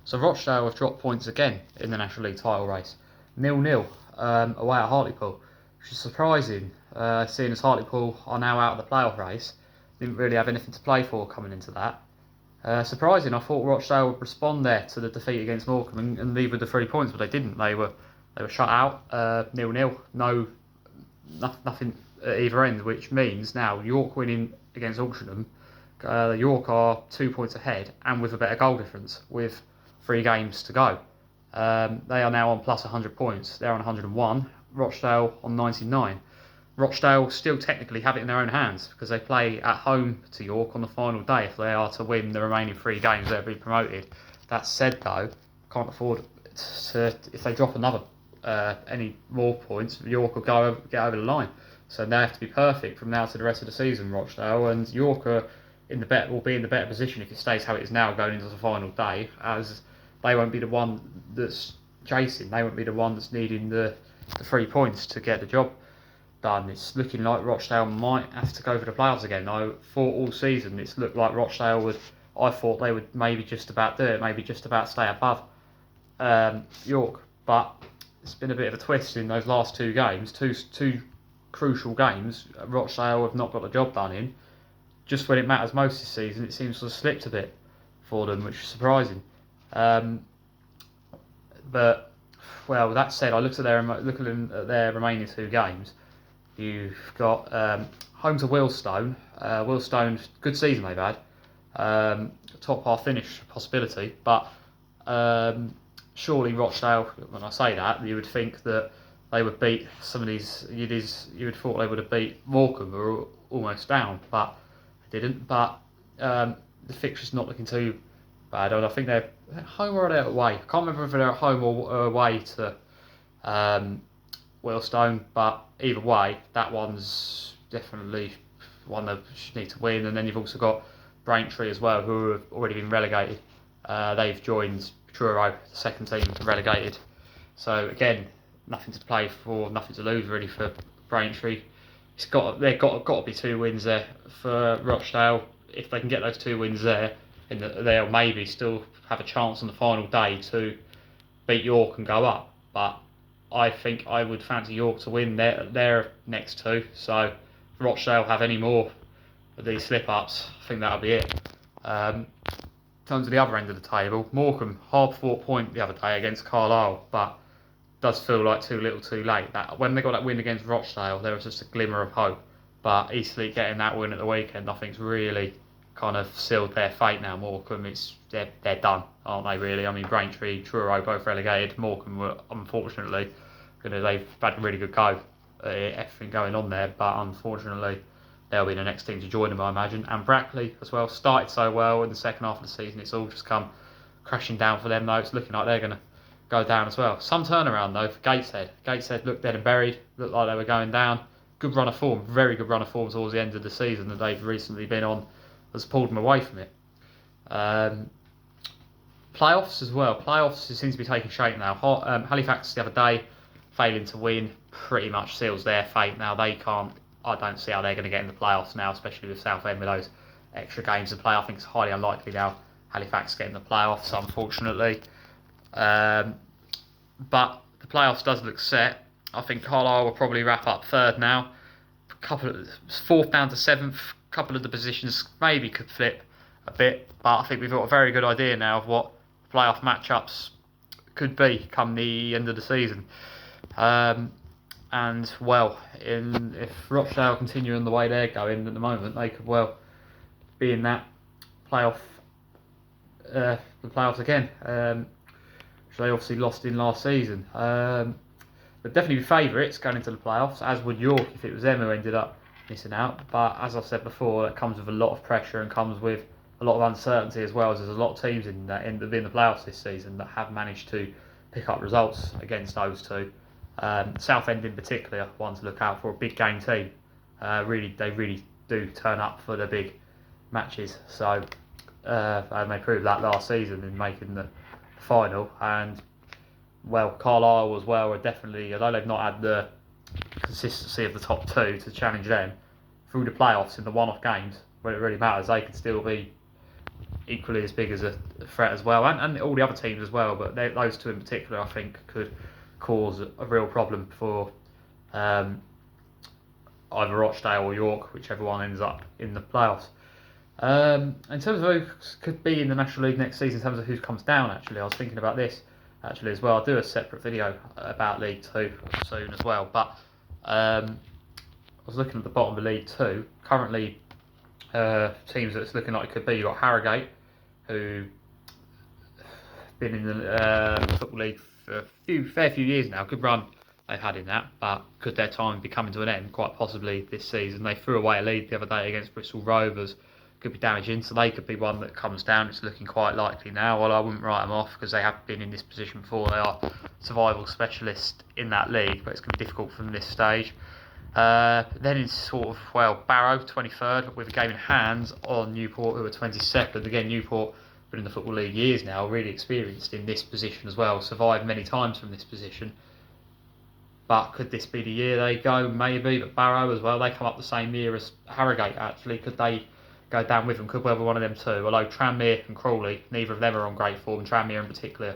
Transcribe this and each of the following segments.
So Rochdale have dropped points again in the National League title race. 0-0 away at Hartlepool, which is surprising, seeing as Hartlepool are now out of the playoff race. Didn't really have anything to play for coming into that. Surprising, I thought Rochdale would respond there to the defeat against Morecambe and leave with the 3 points, but they didn't. They were shut out, 0-0, nothing at either end, which means now York winning against Altrincham, York are 2 points ahead and with a better goal difference with 3 games to go. They are now on plus 100 points. They're on 101. Rochdale on 99. Rochdale still technically have it in their own hands because they play at home to York on the final day. If they are to win the remaining 3 games, they'll be promoted. That said, though, can't afford to. If they drop another any more points, York will get over the line. So they have to be perfect from now to the rest of the season. Rochdale and York will be in the better position if it stays how it is now going into the final day, as they won't be the one that's chasing. They won't be the one that's needing the 3 points to get the job done. It's looking like Rochdale might have to go for the playoffs again. I thought all season it's looked like Rochdale would. I thought they would maybe just about do it, maybe just about stay above York, but it's been a bit of a twist in those last 2 games, two crucial games. Rochdale have not got the job done in. Just when it matters most this season, it seems to have slipped a bit for them, which is surprising. But well, that said, I looked at their remaining 2 games. You've got home to Wealdstone. Wealdstone, good season they've had. Top half finish possibility, but surely Rochdale. When I say that, you would think that they would beat some of these. You would thought they would have beat Morecambe, who were almost down, but they didn't. But the fixture's not looking too bad. I think they're at home or they're away. I can't remember if they're at home or away to Wealdstone, but either way, that one's definitely one that you need to win. And then you've also got Braintree as well, who have already been relegated. They've joined Truro, the second team relegated. So again, nothing to play for, nothing to lose really for Braintree. They've got to be 2 wins there for Rochdale. If they can get those 2 wins there, they'll maybe still have a chance on the final day to beat York and go up. But I think I would fancy York to win their next 2. So if Rochdale have any more of these slip-ups, I think that'll be it. In terms of the other end of the table, Morecambe, hard-fought point the other day against Carlisle, but does feel like too little too late. That when they got that win against Rochdale, there was just a glimmer of hope. But Eastleigh getting that win at the weekend, I think's really kind of sealed their fate now. Morecambe, they're done, aren't they? Really, I mean, Braintree, Truro both relegated. Morecambe were unfortunately they've had a really good go at everything going on there, but unfortunately they'll be the next team to join them, I imagine. And Brackley as well started so well in the second half of the season. It's all just come crashing down for them though. It's looking like they're going to go down as well. Some turnaround though for Gateshead. Gateshead looked dead and buried, looked like they were going down. Good run of form, very good run of form towards the end of the season that they've recently been on has pulled them away from it. Playoffs as well. Playoffs seem to be taking shape now. Halifax the other day failing to win pretty much seals their fate now. They can't. I don't see how they're going to get in the playoffs now, especially with Southend with those extra games to play. I think it's highly unlikely now Halifax getting the playoffs, unfortunately. But the playoffs does look set. I think Carlisle will probably wrap up 3rd now. 4th down to 7th. A couple of the positions maybe could flip a bit, but I think we've got a very good idea now of what playoff matchups could be come the end of the season. And well, if Rochdale continue in the way they're going at the moment, they could well be in that the playoffs again, which they obviously lost in last season. But definitely be favourites going into the playoffs, as would York if it was them who ended up missing out. But as I said before, that comes with a lot of pressure and comes with a lot of uncertainty as well, as there's a lot of teams in the playoffs this season that have managed to pick up results against those 2. Southend in particular, one to look out for, a big game team. They really do turn up for the big matches. So and they proved that last season in making the final. And well, Carlisle as well are definitely, although they've not had the consistency of the top 2 to challenge them through the playoffs in the one-off games where it really matters, they could still be equally as big as a threat as well, and all the other teams as well. But those two in particular, I think, could cause a real problem for either Rochdale or York, whichever one ends up in the playoffs. In terms of who could be in the National League next season, in terms of who comes down, actually, I was thinking about this actually as well. I'll do a separate video about League Two soon as well. But I was looking at the bottom of League Two. Currently, teams that it's looking like it could be, you've got Harrogate, who have been in the Football League for a fair few years now. Good run they've had in that, but could their time be coming to an end? Quite possibly this season. They threw away a lead the other day against Bristol Rovers. Could be damaging, so they could be one that comes down. It's looking quite likely now. Well, I wouldn't write them off because they have been in this position before. They are survival specialists in that league, but it's going to be difficult from this stage. Then it's sort of, well, Barrow 23rd with a game in hand on Newport, who are 22nd. Again, Newport been in the Football League years now, really experienced in this position as well, survived many times from this position. But could this be the year they go? Maybe. But Barrow as well, they come up the same year as Harrogate actually. Could they go down with them? Could well be one of them too. Although Tranmere and Crawley, neither of them are on great form, and Tranmere in particular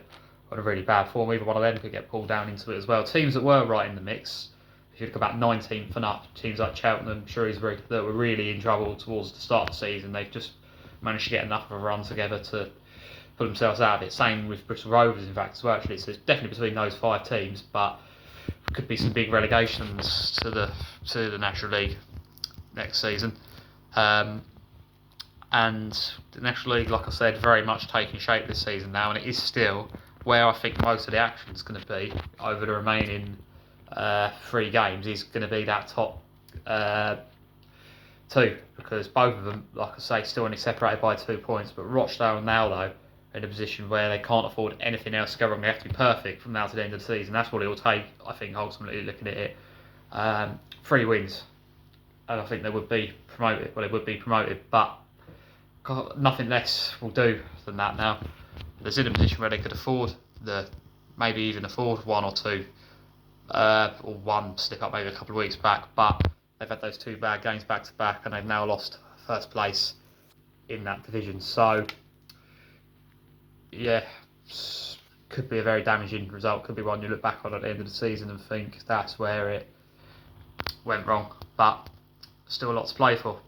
on a really bad form. Either one of them could get pulled down into it as well. Teams that were right in the mix, if you look about 19th and up, teams like Cheltenham, Shrewsbury, that were really in trouble towards the start of the season. They've just managed to get enough of a run together to pull themselves out of it. Same with Bristol Rovers, in fact, as well, actually. So it's definitely between those 5 teams, but could be some big relegations to the National League next season. And the National League, like I said, very much taking shape this season now, and it is still where I think most of the action is going to be over the remaining 3 games, is going to be that top 2, because both of them, like I say, still only separated by 2 points. But Rochdale now, though, in a position where they can't afford anything else to go wrong. They have to be perfect from now to the end of the season. That's what it will take, I think, ultimately, looking at it. 3 wins, and I think they would be promoted. Well, they would be promoted, but nothing less will do than that now. They're in a position where they could afford maybe even afford 1 or 2, or one slip up maybe a couple of weeks back, but they've had those 2 bad games back to back, and they've now lost first place in that division. So yeah, could be a very damaging result. Could be one you look back on at the end of the season and think that's where it went wrong, but still a lot to play for.